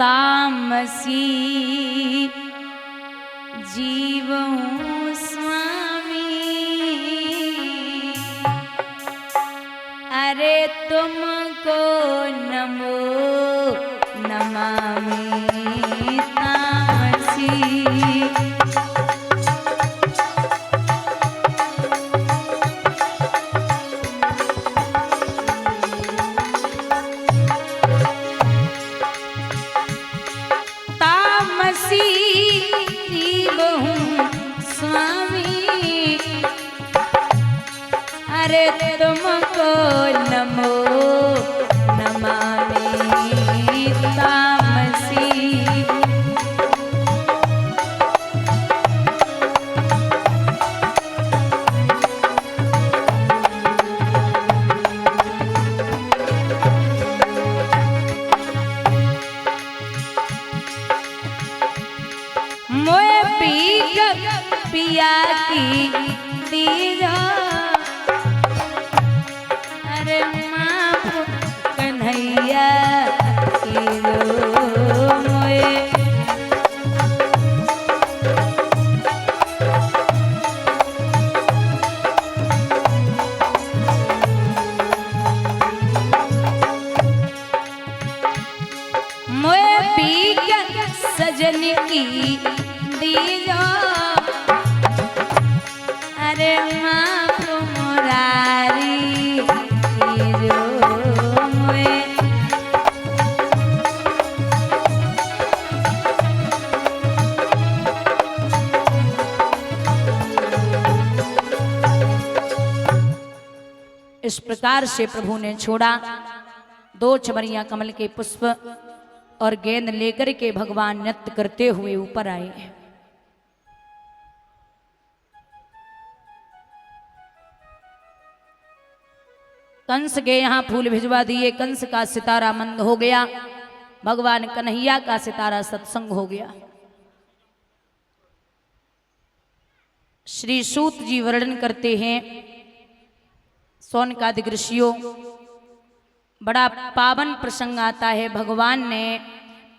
तामसी जीव हूँ स्वामी, अरे तुमको नमो नमामि तामसी। अरे तुमको नमो नमामि तामसी। मोए पीक पिया की दीजा, अरे माँ कन्हैया की रो मोए। मोए पीक सजन की दीजा, अरे माँ मुरारी की रो मोए। इस प्रकार से प्रभु ने छोड़ा। दो चमरिया कमल के पुष्प और गेंद लेकर के भगवान नृत्य करते हुए ऊपर आए। कंस के यहाँ फूल भिजवा दिए। कंस का सितारा मंद हो गया, भगवान कन्हैया का सितारा सत्संग हो गया। श्री सूत जी वर्णन करते हैं, सौनकादिक ऋषियों, बड़ा पावन प्रसंग आता है। भगवान ने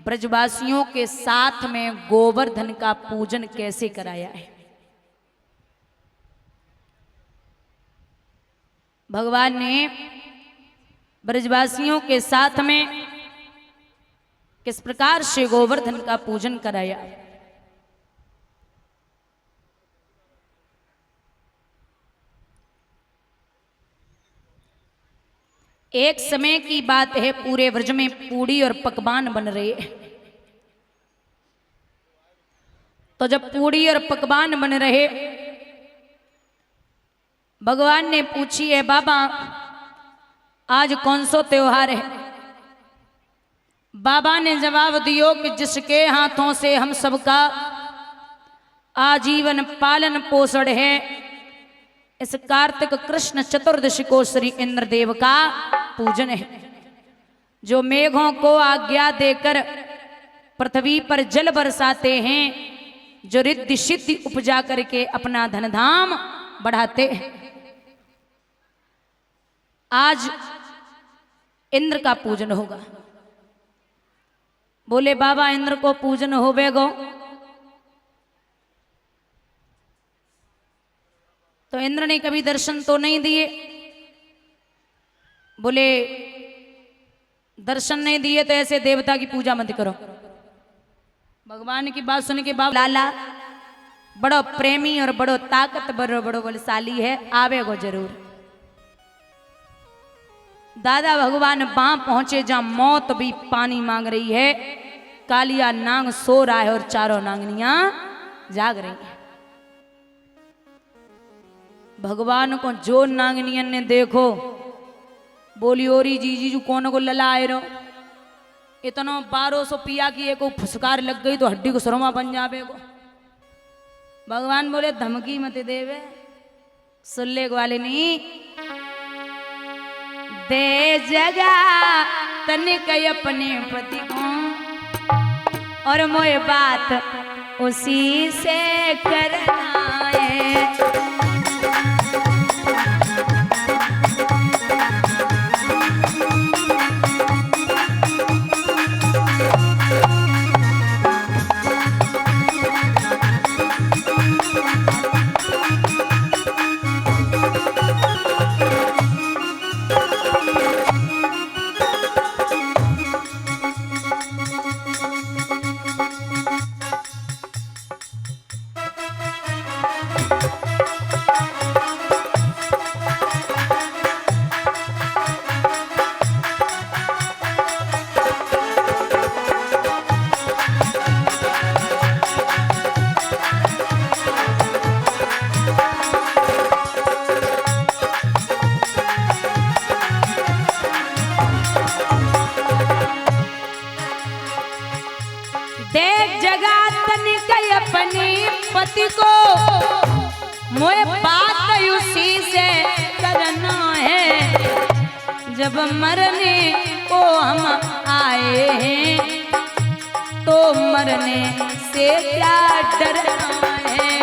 ब्रजवासियों के साथ में गोवर्धन का पूजन कैसे कराया है। भगवान ने ब्रजवासियों के साथ में किस प्रकार से गोवर्धन का पूजन कराया। एक समय की बात है, पूरे ब्रज में पूड़ी और पकवान बन रहे हैं। तो जब पूड़ी और पकवान बन रहे, भगवान ने पूछी है, बाबा आज कौन सा त्योहार है। बाबा ने जवाब दियो कि जिसके हाथों से हम सबका आजीवन पालन पोषण है, इस कार्तिक कृष्ण चतुर्दशी को श्री इंद्रदेव का पूजन है, जो मेघों को आज्ञा देकर पृथ्वी पर जल बरसाते हैं, जो रिद्धि सिद्धि उपजा करके अपना धन धाम बढ़ाते हैं। आज इंद्र का पूजन होगा। बोले बाबा इंद्र को पूजन होवेगो, तो इंद्र ने कभी दर्शन तो नहीं दिए। बोले दर्शन नहीं दिए तो ऐसे देवता की पूजा मत करो। भगवान की बात सुन के बाबा लाला बड़ो प्रेमी और बड़ो ताकतवर और बड़ो बलशाली है, आवेगो जरूर। दादा भगवान वहां पहुंचे जहां मौत भी पानी मांग रही है। कालिया नांग सो रहा है और चारों नांगनियां जाग रही हैं। भगवान को जो नांगनियन ने देखो, बोली ओरी जीजू कौन को लला आए रो, इतना 1200 पिया की एक फुसकार लग गई तो हड्डी को सरमा बन जावे को। भगवान बोले धमकी मत देवे, सुल्ले वाले नहीं दे जगा तनिक अपने पति को, और मोए बात उसी से करना है। देख जगा तनिक अपनी पति को, मोए बात उसी से करना है। जब मरने को हम आए हैं तो मरने से क्या डरना है।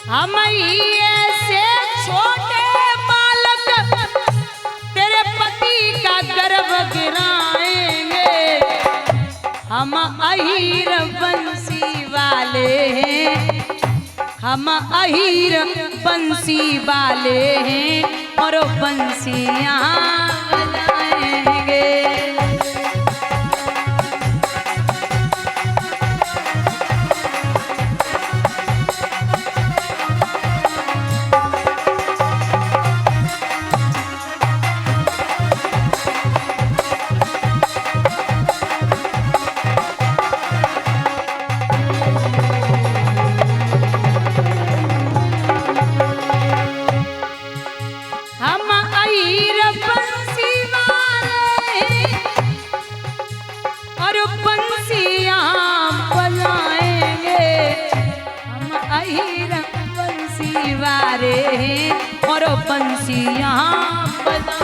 हम ऐसे छोटे बालक तेरे पति का गर्भ गिराएंगे। हम अहीर बंसी वाले हैं, हम अहीर बंसी वाले हैं और बंसियां बजाएंगे। और बंसियां बजाएं।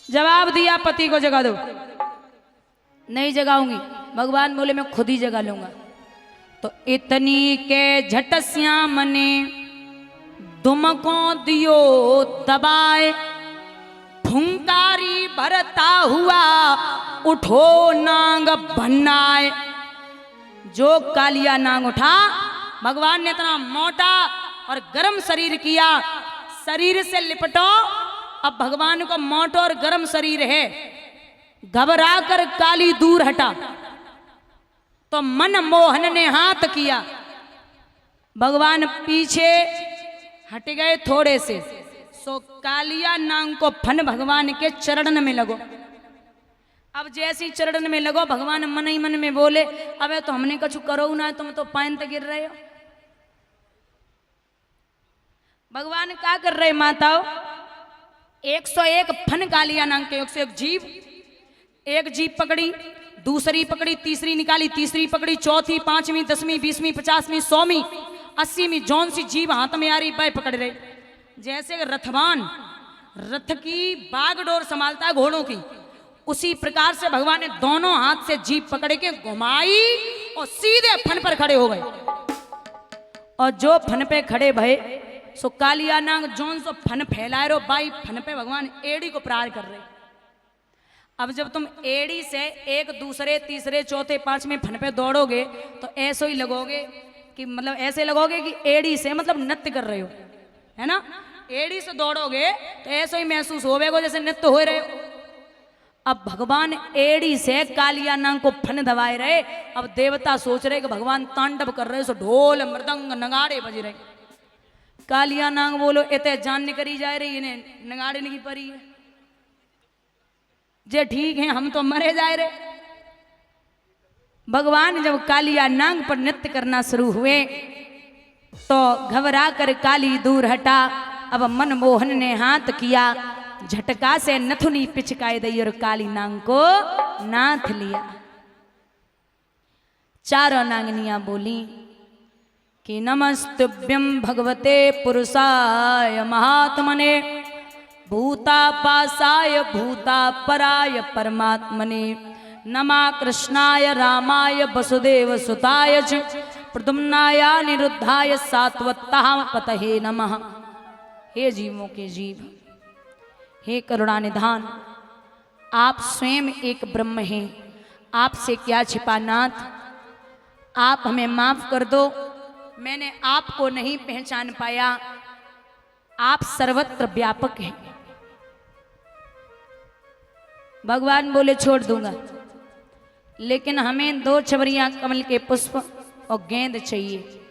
जवाब दिया पति को जगा दो, नहीं जगाऊंगी। भगवान बोले मैं खुद ही जगा लूंगा। तो इतनी के झटस्या मने दुमको दियो दबाए, फुंकारी भरता हुआ उठो नांग भन्नाए। जो कालिया नांग उठा, भगवान ने इतना मोटा और गर्म शरीर किया, शरीर से लिपटो। अब भगवान को मोटा और गर्म शरीर है, घबरा कर काली दूर हटा। तो मन मोहन ने हाथ किया, भगवान पीछे हट गए थोड़े से। सो कालिया नांग को फन भगवान के चरण में लगो। अब जैसी चरण में लगो, भगवान मन ही मन में बोले अबे तो हमने कुछ करो ना, तुम तो पानी तक गिर रहे हो। भगवान क्या कर रहे माताओं? 101 फन कालिया नांग के 101 जीव, एक जीप पकड़ी, दूसरी पकड़ी, तीसरी निकाली, तीसरी पकड़ी, चौथी, पांचवी, 10वीं, 20वीं, 50वीं, 100वीं, 80वीं जौन सी जीव हाथ में आ रही वह पकड़ रहे। जैसे रथवान रथ की बागडोर संभालता है घोड़ों की, उसी प्रकार से भगवान ने दोनों हाथ से जीप पकड़ के घुमाई और सीधे फन पर खड़े हो गए। और जो फन पे खड़े भये सो कालिया नांग जौन सो फन फैलाए रो बाई फन पे भगवान एड़ी को प्रहार कर रहे। अब जब तुम एड़ी से एक दूसरे तीसरे चौथे पांचवें फन पे दौड़ोगे तो ऐसे ही लगोगे कि मतलब ऐसे लगोगे कि एड़ी से मतलब नृत्य कर रहे हो, है ना। एड़ी से दौड़ोगे तो ऐसे ही महसूस होवेगो जैसे नृत्य हो रहे हो। अब भगवान एड़ी से कालिया नांग को फन दबाए रहे। अब देवता सोच रहे कि भगवान तांडव कर रहे, सो ढोल मृदंग नगाड़े बज रहे। कालिया नांग बोलो इतने जान निकरी जा रही, इन्हें नगाड़े नहीं परी है जे ठीक है, हम तो मरे जा रहे। भगवान जब कालिया नांग पर नृत्य करना शुरू हुए तो घबरा कर काली दूर हटा। अब मनमोहन ने हाथ किया, झटका से नथुनी पिचकाई दी और काली नांग को नाथ लिया। चारों नांगनियां बोली कि नमस्तुभ्यं भगवते पुरुषाय महात्मने, भूतापासाय भूतापराय परमात्मने, नमा कृष्णाय रामाय वसुदेव सुताय च, प्रद्युम्नाय निरुद्धाय सात्वताः पतये नमः। हे जीवों के जीव, हे करुणानिधान, आप स्वयं एक ब्रह्म हैं, आपसे क्या छिपा नाथ, आप हमें माफ कर दो, मैंने आपको नहीं पहचान पाया, आप सर्वत्र व्यापक हैं। भगवान बोले छोड़ दूंगा, लेकिन हमें 2 छबरियां कमल के पुष्प और गेंद चाहिए।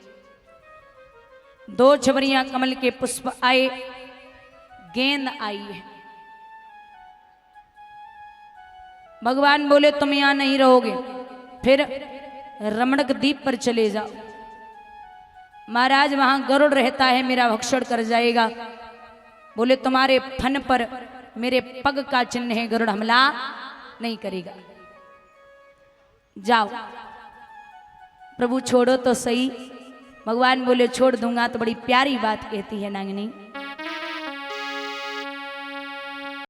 2 छबरियां कमल के पुष्प आए, गेंद आई है। भगवान बोले तुम यहां नहीं रहोगे, फिर रमणक द्वीप पर चले जाओ, महाराज वहां गरुड़ रहता है, मेरा भक्षण कर जाएगा। बोले तुम्हारे फन पर मेरे पग का चिन्ह है, गरुड़ हमला नहीं करेगा, जाओ। प्रभु छोड़ो तो सही। भगवान बोले छोड़ दूंगा, तो बड़ी प्यारी बात कहती है नागिनी,